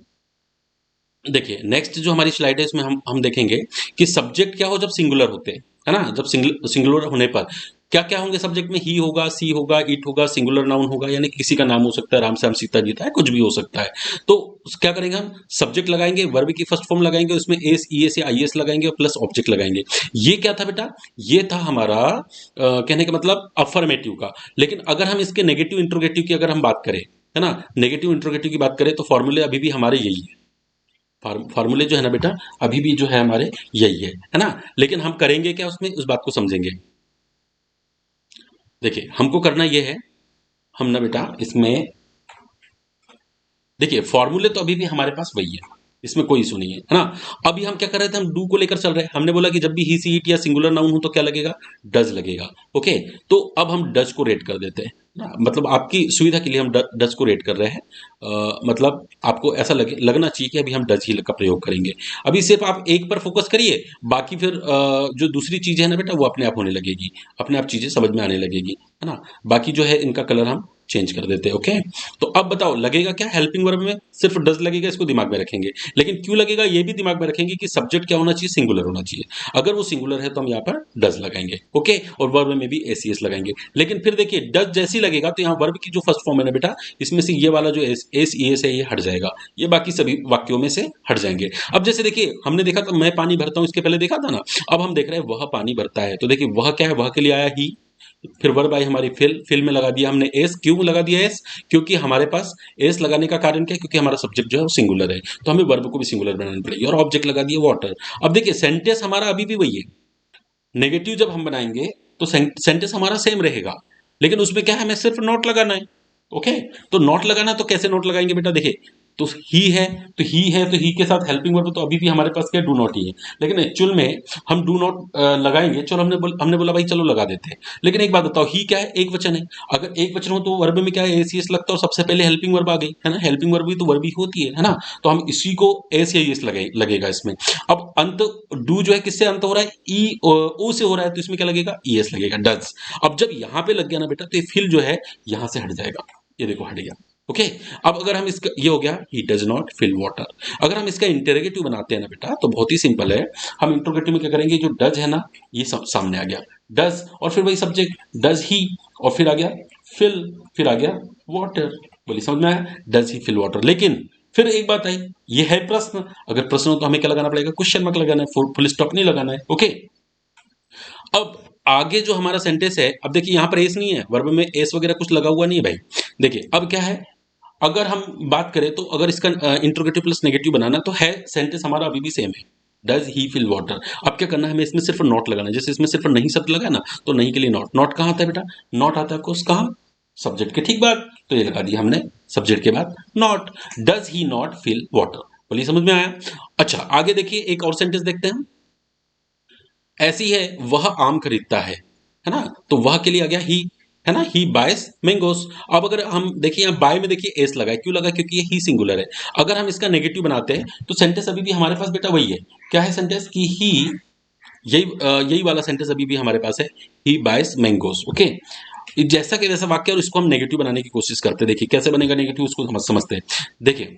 देखिए नेक्स्ट जो हमारी स्लाइड है इसमें हम देखेंगे कि सब्जेक्ट क्या हो जब सिंगुलर होते हैं, है ना, जब सिंगुलर होने पर क्या क्या होंगे सब्जेक्ट में, ही होगा, सी होगा, इट होगा, सिंगुलर नाउन होगा, यानी किसी का नाम हो सकता है, राम श्याम सीता जीता है, कुछ भी हो सकता है। तो क्या करेंगे, हम सब्जेक्ट लगाएंगे, वर्ब की फर्स्ट फॉर्म लगाएंगे, उसमें एस ई एस या आई एस लगाएंगे और प्लस ऑब्जेक्ट लगाएंगे। ये क्या था बेटा, ये था हमारा कहने का मतलब अफर्मेटिव का। लेकिन अगर हम इसके नेगेटिव इंट्रोगेटिव की अगर हम बात करें, है ना, नेगेटिव इंट्रोगेटिव की बात करें तो फॉर्मूले अभी भी हमारे यही है, फार्मूले जो है ना बेटा अभी भी जो है हमारे यही है ना। लेकिन हम करेंगे क्या उसमें, उस बात को समझेंगे। देखिए हमको करना ये है, हम ना बेटा इसमें देखिए फॉर्मूले तो अभी भी हमारे पास वही है, इसमें कोई इशू नहीं है ना। अभी हम क्या कर रहे थे, हम डू को लेकर चल रहे हैं, हमने बोला कि जब भी ही सी इट या सिंगुलर नाउन हो तो क्या लगेगा, डज लगेगा। ओके, तो अब हम डज को रेट कर देते हैं ना, मतलब आपकी सुविधा के लिए हम डज को रेट कर रहे हैं। मतलब आपको ऐसा लगना चाहिए कि अभी हम डज ही का प्रयोग करेंगे। अभी सिर्फ आप एक पर फोकस करिए, बाकी फिर जो दूसरी चीजें है ना बेटा वो अपने आप होने लगेगी, अपने आप चीजें समझ में आने लगेगी, है ना। बाकी जो है इनका कलर हम चेंज कर देते हैं। ओके, तो अब बताओ लगेगा क्या, हेल्पिंग वर्ब में सिर्फ डज लगेगा, इसको दिमाग में रखेंगे। लेकिन क्यों लगेगा ये भी दिमाग में रखेंगे कि सब्जेक्ट क्या होना चाहिए, सिंगुलर होना चाहिए। अगर वो सिंगुलर है तो हम यहाँ पर डज लगाएंगे। ओके, और वर्ब में भी एसीएस लगाएंगे। लेकिन फिर देखिए डज जैसी लगेगा तो यहाँ वर्ब की जो फर्स्ट फॉर्म है ना बेटा, इसमें से ये वाला जो एस ई एस है ये हट जाएगा, ये बाकी सभी वाक्यों में से हट जाएंगे। अब जैसे देखिए हमने देखा था मैं पानी भरता हूँ, इसके पहले देखा था ना। अब हम देख रहे हैं वह पानी भरता है, तो देखिए वह क्या है, वह के लिए आया ही, फिर वर्ब आई हमारी फिल में लगा दिया हमने एस। क्यों लगा दिया एस, क्योंकि हमारे पास एस लगाने का कारण क्या है, क्योंकि हमारा सब्जेक्ट जो है वो सिंगुलर है, तो हमें वर्ब को भी सिंगुलर बनानी पड़ेगी, और ऑब्जेक्ट लगा दिया वाटर। अब देखिए सेंटेंस हमारा अभी भी वही है, नेगेटिव जब हम बनाएंगे तो सेंटेंस हमारा सेम रहेगा, लेकिन उसमें क्या है, हमें सिर्फ नॉट लगाना है। ओके, तो नॉट लगाना, तो कैसे नॉट लगाएंगे बेटा, देखिए तो ही है, तो ही के साथ हेल्पिंग वर्ब, तो अभी भी हमारे पास क्या डू नॉट ही है। लेकिन एक्चुअल में हम डू नॉट लगाएंगे, चलो हमने बोला भाई चलो लगा देते हैं। लेकिन एक बात बताओ, ही क्या है, एक वचन है, अगर एक वचन हो तो वर्ब में क्या है, एसीएस लगता है, और सबसे पहले हेल्पिंग वर्ब आ गई, है ना, हेल्पिंग वर्ब भी तो वर्ब ही होती है ना। तो हम इसी को एस या एस लगेगा इसमें। अब अंत डू जो है किससे अंत हो रहा है, ई ओ से हो रहा है, तो इसमें क्या लगेगा, ई एस लगेगा, डज। अब जब यहां पे लग गया ना बेटा तो ये फिल जो है यहां से हट जाएगा, ये देखो हट गया। ओके, अब अगर हम इसका, ये हो गया he does not fill water. अगर हम इसका इंटरोगेटिव बनाते हैं ना बेटा तो बहुत ही सिंपल है, हम इंटरोगेटिव में क्या करेंगे, जो डज है ना ये सामने आ गया, डज, और फिर वही सब्जेक्ट डज ही, और फिर आ गया फिल, फिर आ गया वाटर। बोलिए समझ में आया, डज ही फिल वाटर। लेकिन फिर एक बात आई, ये है प्रश्न, अगर प्रश्न हो तो हमें क्या लगाना पड़ेगा, क्वेश्चन मार्क लगाना है, फुल स्टॉप नहीं लगाना है। ओके, अब आगे जो हमारा सेंटेंस है, अब देखिए यहां पर एस नहीं है, वर्ब में एस वगैरह कुछ लगा हुआ नहीं है भाई। देखिए अब क्या है, अगर हम बात करें तो अगर इसका इंट्रोगेटिव प्लस नेगेटिव बनाना तो है, सेंटेंस हमारा अभी भी सेम है, डज ही फील वाटर। अब क्या करना है, हमें इसमें सिर्फ नॉट लगाना है, जैसे इसमें सिर्फ नहीं शब्द लगा ना, तो नहीं के लिए नॉट। नॉट कहाँ आता है बेटा, नॉट आता है कोर्स कहाँ, सब्जेक्ट के ठीक बाद, तो ये लगा दिया हमने सब्जेक्ट के बाद not, does he not feel water. बोलिए समझ में आया। अच्छा आगे देखिए एक और सेंटेंस देखते हैं, ऐसी है वह आम खरीदता है ना, तो वह के लिए आ गया ही, है ना, ही बायस मैंगोस। अब अगर हम देखिए यहाँ बाय में देखिए एस लगा है, क्यों लगा, क्योंकि ये ही सिंगुलर है। अगर हम इसका नेगेटिव बनाते हैं तो सेंटेंस अभी भी हमारे पास बेटा वही है, क्या है सेंटेंस की ही, यही वाला सेंटेंस अभी भी हमारे पास है, ही बायस मैंगोस। ओके, जैसा कि वैसा वाक्य, और इसको हम नेगेटिव बनाने की कोशिश करते हैं। देखिए कैसे बनेगा नेगेटिव, उसको समझते हैं। देखिए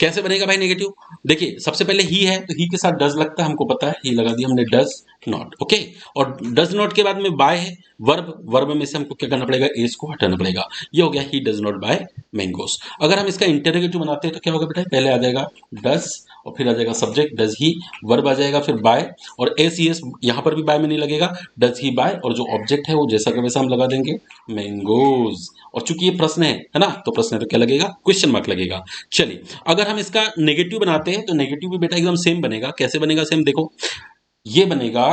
कैसे बनेगा भाई नेगेटिव, देखिए सबसे पहले ही है तो ही के साथ डज लगता है, हमको पता है, ही लगा दिया हमने, डज नॉट। ओके, और डज नॉट के बाद में बाय है, वर्ब, वर्ब में से हमको क्या करना पड़ेगा, एस को हटाना पड़ेगा, ये हो गया he does not buy mangoes. अगर हम इसका इंटरोगेटिव बनाते हैं तो क्या होगा बेटा, पहले आ जाएगा डज, और फिर आ जाएगा सब्जेक्ट डज ही, वर्ब आ जाएगा फिर बाय, और एस ई एस यहाँ पर भी बाय में नहीं लगेगा, डज ही बाय, और जो ऑब्जेक्ट है वो जैसा का वैसा हम लगा देंगे, मैंगोज। और चूंकि ये प्रश्न है ना, तो प्रश्न है तो क्या लगेगा, क्वेश्चन मार्क लगेगा। चलिए अगर हम इसका नेगेटिव बनाते हैं तो नेगेटिव भी बेटा एकदम सेम बनेगा, कैसे बनेगा सेम, देखो ये बनेगा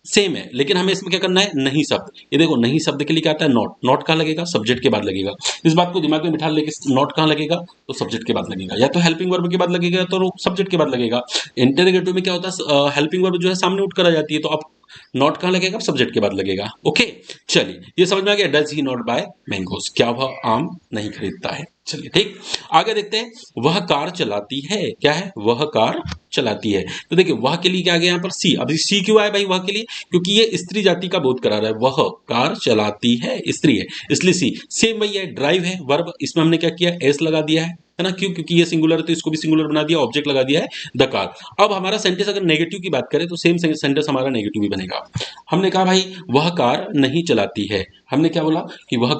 सेम है, लेकिन हमें इसमें क्या करना है, नहीं शब्द। ये देखो नहीं शब्द के लिए क्या आता है, नॉट। नॉट कहाँ लगेगा, सब्जेक्ट के बाद लगेगा। इस बात को दिमाग में बिठा लेके, नॉट कहाँ लगेगा, तो सब्जेक्ट के बाद लगेगा, या तो हेल्पिंग वर्ब के बाद लगेगा तो सब्जेक्ट के बाद लगेगा। इंटरोगेटिव में क्या होता है, हेल्पिंग वर्ब जो है सामने उठ कर आ जाती है, तो अब नॉट कहाँ लगेगा, सब्जेक्ट के बाद लगेगा। ओके, चलिए ये समझ में आ गया, does he not buy mangoes, क्या वह आम नहीं खरीदता है। चलिए ठीक, आगे देखते हैं, वह कार चलाती है, क्या है, वह कार चलाती है। तो देखिए वह के लिए क्या आ गया यहाँ पर सी, अभी सी क्यों आया भाई वह के लिए, क्योंकि ये स्त्री जाति का बोध करा रहा है, वह कार चलाती है, स्त्री है, इसलिए सी। सेम वही है, ड्राइव है वर्ब, इसमें हमने क्या किया, एस लगा दिया है ना, क्यों, क्योंकि ये सिंगुलर है तो इसको भी सिंगुलर बना दिया, ऑब्जेक्ट लगा दिया है द कार। अब हमारा सेंटेंस अगर नेगेटिव की बात करें तो सेम सेंटेंस हमारा नेगेटिव भी बनेगा। हमने कहा भाई वह कार नहीं चलाती है, हमने क्या बोला कि वह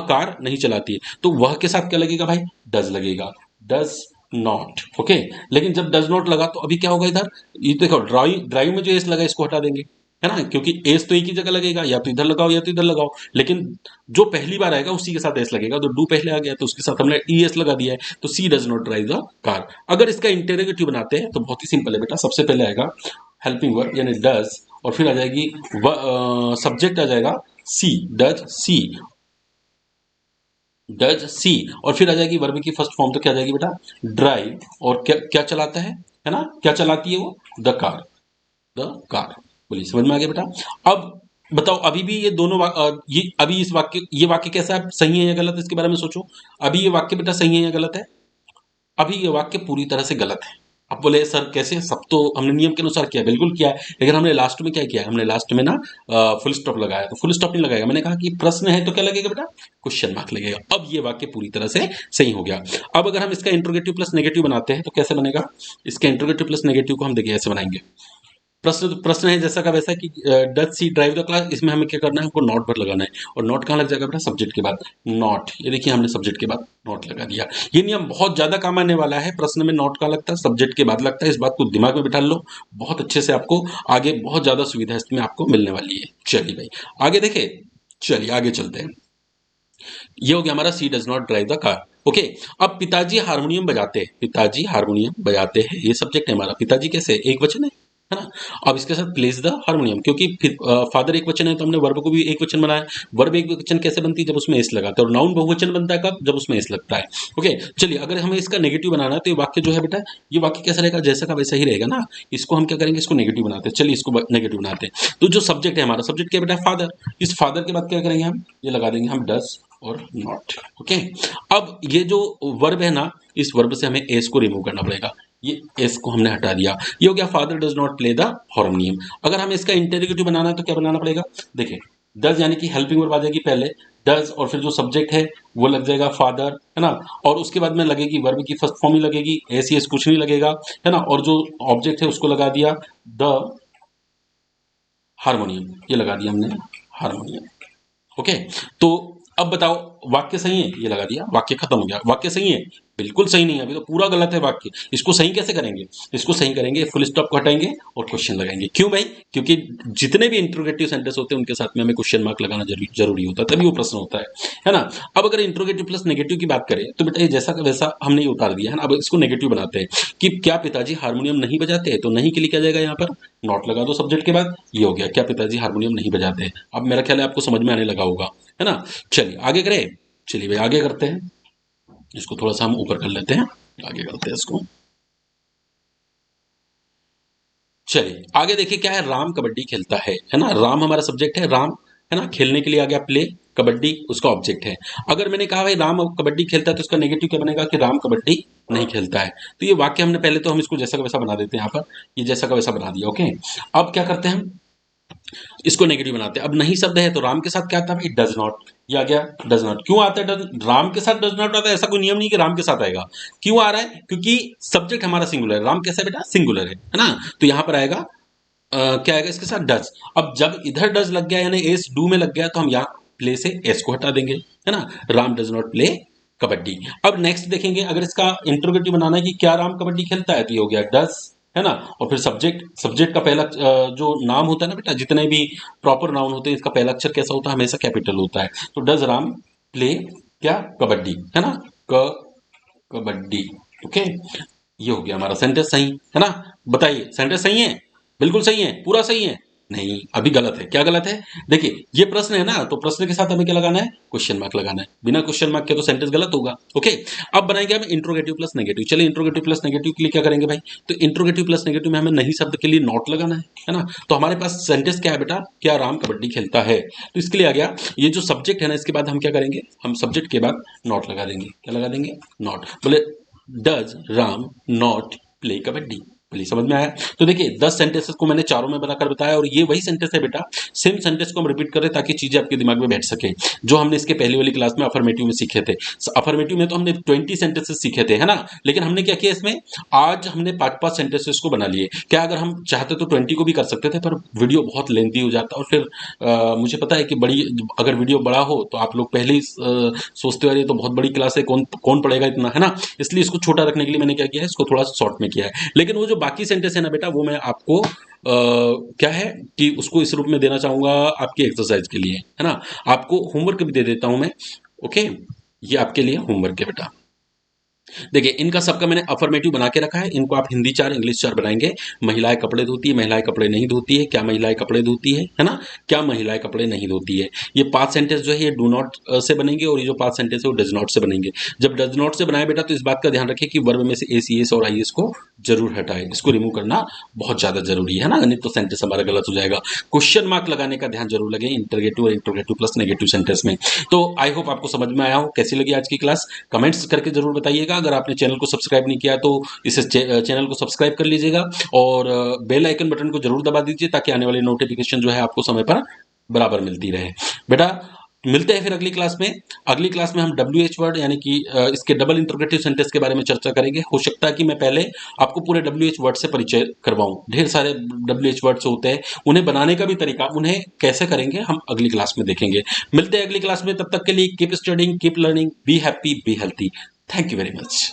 कार नहीं चलाती है, तो वह के साथ क्या लगेगा भाई, डज लगेगा, डज नॉट। ओके, लेकिन जब डज नॉट लगा तो अभी क्या होगा इधर, ये देखो ड्राइव, ड्राइव में जो एस लगा इसको हटा देंगे, है ना, क्योंकि एस तो एक ही जगह लगेगा, या तो इधर लगाओ या तो इधर लगाओ, लेकिन जो पहली बार आएगा उसी के साथ एस लगेगा, तो डू पहले आ गया तो उसके साथ हमने ई एस लगा दिया है, तो she does not drive the car. अगर इसका इंटेरोगेटिव बनाते हैं तो बहुत ही सिंपल है बेटा, सबसे पहले आएगा हेल्पिंग वर्ब यानी डज, और फिर आ जाएगी सब्जेक्ट आ जाएगा सी, डज सी, डज सी, और फिर आ जाएगी वर्ब की फर्स्ट फॉर्म, तो क्या आ जाएगी बेटा, ड्राइव, और क्या क्या चलाता है ना, क्या चलाती है वो, द कार, द कार। बोलिए समझ में आ गया बेटा। अब बताओ अभी भी ये दोनों ये अभी इस वाक्य, ये वाक्य कैसा है, सही है या गलत है, इसके बारे में सोचो। अभी ये वाक्य बेटा सही है या गलत है, अभी ये वाक्य पूरी तरह से गलत है। अब बोले सर कैसे, सब तो हमने नियम के अनुसार किया, बिल्कुल किया है, लेकिन हमने लास्ट में क्या किया, हमने लास्ट में ना फुल स्टॉप लगाया, तो फुल स्टॉप नहीं लगाएगा, मैंने कहा कि प्रश्न है तो क्या लगेगा बेटा, क्वेश्चन मार्क लगेगा। अब ये वाक्य पूरी तरह से सही हो गया। अब अगर हम इसका इंट्रोगेटिव प्लस नेगेटिव बनाते हैं तो कैसे बनेगा, इसका इंट्रोगेटिव प्लस नेगेटिव को हम देखिए ऐसे बनाएंगे, प्रश्न है जैसा का वैसा कि does she drive the class, इसमें हमें क्या करना है, हमको नॉट पर लगाना है, और नॉट कहाँ लग जाएगा बेटा, सब्जेक्ट के बाद नॉट। ये देखिए हमने सब्जेक्ट के बाद नॉट लगा दिया। ये नियम बहुत ज्यादा काम आने वाला है, प्रश्न में नॉट कहाँ लगता है, सब्जेक्ट के बाद लगता है, इस बात को दिमाग में बिठा लो, बहुत अच्छे से आपको आगे बहुत ज्यादा सुविधा इसमें आपको मिलने वाली है। चलिए भाई आगे देखे, चलिए आगे चलते हैं। ये हो गया हमारा she does not drive the car. Okay, अब पिताजी हारमोनियम बजाते हैं, पिताजी हारमोनियम बजाते हैं, ये सब्जेक्ट है हमारा, पिताजी कैसे एक वचन है ना। अब इसके साथ प्लेस द हारमोनियम, क्योंकि फादर एक वचन है तो हमने वर्ब को भी एक वचन बनाया। वर्ब एक वचन कैसे बनती है, जब उसमें एस लगाता है, और नाउन बहुवचन बनता है कब, जब उसमें एस लगता है। ओके चलिए, अगर हमें इसका नेगेटिव बनाना है तो ये वाक्य जो है बेटा, ये वाक्य कैसा रहेगा, जैसा का वैसा ही रहेगा ना। इसको हम क्या करेंगे, इसको नेगेटिव बनाते हैं, चलिए इसको नेगेटिव बनाते हैं। तो जो सब्जेक्ट है हमारा, सब्जेक्ट क्या बेटा, फादर, इस फादर के बाद क्या करेंगे हम, ये लगा देंगे हम डस और नॉट। ओके, अब ये जो वर्ब है ना, इस वर्ब से हमें एस को रिमूव करना पड़ेगा, ये एस को हमने हटा दिया, ये हो गया father does not play the harmonium. अगर हमें इसका इंटेरोगेटिव बनाना है तो क्या बनाना पड़ेगा, देखिए डज यानी कि हेल्पिंग वर्ब आ जाएगी पहले, डज, और फिर जो सब्जेक्ट है वो लग जाएगा फादर, है ना, और उसके बाद में लगेगी वर्ब की फर्स्ट फॉर्म ही लगेगी, एस एस कुछ नहीं लगेगा, है ना, और जो ऑब्जेक्ट है उसको लगा दिया द हारमोनियम, ये लगा दिया हमने हारमोनियम। ओके, तो अब बताओ वाक्य सही है, ये लगा दिया, वाक्य खत्म हो गया। वाक्य सही है, बिल्कुल सही नहीं है, अभी तो पूरा गलत है वाक्य। इसको सही कैसे करेंगे? इसको सही करेंगे, फुल स्टॉप को हटाएंगे और क्वेश्चन लगाएंगे। क्यों भाई? क्योंकि जितने भी इंट्रोगेटिव सेंटेंस होते हैं उनके साथ में हमें क्वेश्चन मार्क लगाना जरूरी होता है, तभी वो प्रश्न होता है ना। अब अगर इंट्रोगेटिव प्लस नेगेटिव की बात करें तो बेटा ये जैसा का वैसा हमने ये उतार दिया है ना। अब इसको नेगेटिव बनाते हैं कि क्या पिताजी हारमोनियम नहीं बजाते? तो नहीं के लिए क्या जाएगा यहाँ पर? नॉट लगा दो सब्जेक्ट के बाद। ये हो गया, क्या पिताजी हारमोनियम नहीं बजाते? अब मेरा ख्याल है आपको समझ में आने लगा होगा, है ना। चलिए आगे करें, चलिए भाई आगे करते हैं। इसको थोड़ा सा हम ऊपर कर लेते हैं, आगे करते हैं इसको। चलिए आगे देखिए क्या है, राम कबड्डी खेलता है ना। राम हमारा सब्जेक्ट है, राम है ना, खेलने के लिए आ गया प्ले, कबड्डी उसका ऑब्जेक्ट है। अगर मैंने कहा भाई राम अब कबड्डी खेलता है तो इसका नेगेटिव क्या बनेगा कि राम कबड्डी नहीं खेलता है। तो ये वाक्य हमने पहले तो हम इसको जैसा का वैसा बना देते हैं, यहाँ पर ये जैसा का वैसा बना दिया। ओके, अब क्या करते हैं हम, इसको नेगेटिव बनाते हैं। अब नहीं शब्द है तो राम के साथ क्या आता है भाई? Does not. ये आ गया डज नॉट। क्यों आता है राम के साथ डज नॉट आता है? ऐसा कोई नियम नहीं कि राम के साथ आएगा। क्यों आ रहा है? क्योंकि सब्जेक्ट हमारा सिंगुलर है, राम कैसा है बेटा? सिंगुलर है ना। तो यहां पर आएगा क्या आएगा इसके साथ? डज। अब जब इधर डज लग गया यानी एस डू में लग गया तो हम यहाँ प्ले से एस को हटा देंगे, है ना। Ram does not play kabaddi. अब नेक्स्ट देखेंगे, अगर इसका इंट्रोगेटिव बनाना है कि क्या राम कबड्डी खेलता है, तो ये हो गया डज, है ना। और फिर सब्जेक्ट, सब्जेक्ट का पहला जो नाम होता है ना बेटा, जितने भी प्रॉपर नाउन होते हैं इसका पहला अक्षर कैसा होता है? हमेशा कैपिटल होता है। तो डज राम प्ले क्या? कबड्डी, है ना। कबड्डी। ओके, ये हो गया हमारा सेंटेंस सही, है ना। बताइए सेंटेंस सही है? बिल्कुल सही है, पूरा सही है? नहीं, अभी गलत है। क्या गलत है? देखिए ये प्रश्न है ना, तो प्रश्न के साथ हमें क्या लगाना है? क्वेश्चन मार्क लगाना है। बिना क्वेश्चन मार्क के तो सेंटेंस गलत होगा। ओके, अब बनाएंगे हम इंट्रोगेटिव प्लस नेगेटिव। चलिए इंट्रोगेटिव प्लस नेगेटिव के लिए क्या करेंगे भाई? तो इंट्रोगेटिव प्लस नेगेटिव में हमें नहीं शब्द के लिए नॉट लगाना है ना। तो हमारे पास सेंटेंस क्या है बेटा? क्या राम कबड्डी खेलता है? तो इसके लिए आ गया ये जो सब्जेक्ट है ना, इसके बाद हम क्या करेंगे? हम सब्जेक्ट के बाद नॉट लगा देंगे। क्या लगा देंगे? नॉट। बोले does Ram not play kabaddi. बोलिए समझ में आया? तो देखिए 10 सेंटेंसेस को मैंने चारों में बनाकर बताया और ये वही सेंटेंस है बेटा। सेम सेंटेंस को हम रिपीट करें ताकि चीजें आपके दिमाग में बैठ सके, जो हमने इसके पहले वाली क्लास में अफर्मेटिव में सीखे थे। अफर्मेटिव में तो हमने 20 सेंटेंसेस सीखे थे, है ना। लेकिन हमने क्या किया इसमें, आज हमने 5-5 सेंटेंसेस को बना लिए। क्या अगर हम चाहते तो 20 को भी कर सकते थे, पर वीडियो बहुत लेंथी हो जाता और फिर मुझे पता है कि बड़ी, अगर वीडियो बड़ा हो तो आप लोग पहले ही सोचते हो ये तो बहुत बड़ी क्लास है, कौन कौन पढ़ेगा इतना, है ना। इसलिए इसको छोटा रखने के लिए मैंने क्या किया है, इसको थोड़ा शॉर्ट में किया है। लेकिन वो जो बाकी सेंटेंस है ना बेटा, वो मैं आपको क्या है कि उसको इस रूप में देना चाहूंगा आपकी एक्सरसाइज के लिए, है ना। आपको होमवर्क भी दे देता हूं मैं। ओके, ये आपके लिए होमवर्क है बेटा। देखिए इनका सबका मैंने अफर्मेटिव बना के रखा है। इनको आप हिंदी 4 इंग्लिश 4 बनाएंगे। महिलाएं कपड़े धोती है, महिलाएं कपड़े नहीं धोती है, क्या महिलाएं कपड़े धोती है ना, क्या महिलाएं कपड़े नहीं धोती है। ये 5 सेंटेंस जो है ये डू नॉट से बनेंगे और ये जो 5 सेंटेंस है वो डज नॉट से बनेंगे। जब डज नॉट से बनाए बेटा तो इस बात का ध्यान रखिए कि वर्ब में से एस ईएस और आईएस को जरूर हटाए। इसको रिमूव करना बहुत ज्यादा जरूरी है ना, नहीं तो सेंटेंस हमारा गलत हो जाएगा। क्वेश्चन मार्क लगाने का ध्यान जरूर लगे इंटरगेटिव और इंट्रोगेटिव प्लस नेगेटिव सेंटेंस में। तो आई होप आपको समझ में आया हो। कैसी लगी आज की क्लास कमेंट्स करके जरूर बताइएगा। अगर आपने चैनल को सब्सक्राइब नहीं किया तो इस चैनल को सब्सक्राइब कर लीजिएगा और बेल आइकन बटन को जरूर दबा दीजिए ताकि आने वाली नोटिफिकेशन जो है आपको समय पर बराबर मिलती रहे। बेटा मिलते हैं फिर अगली क्लास में। अगली क्लास में हम WH वर्ड यानी कि इसके डबल इंट्रोगेटिव सेंटेंस के बारे में चर्चा करेंगे। हो सकता है कि मैं पहले आपको पूरे WH वर्ड से परिचय करवाऊं। ढेर सारे WH वर्ड्स होते हैं, उन्हें बनाने का भी तरीका, उन्हें कैसे करेंगे हम अगली क्लास में देखेंगे। मिलते हैं अगली क्लास में, तब तक के लिए keep studying, keep learning, be happy, be healthy. Thank you very much.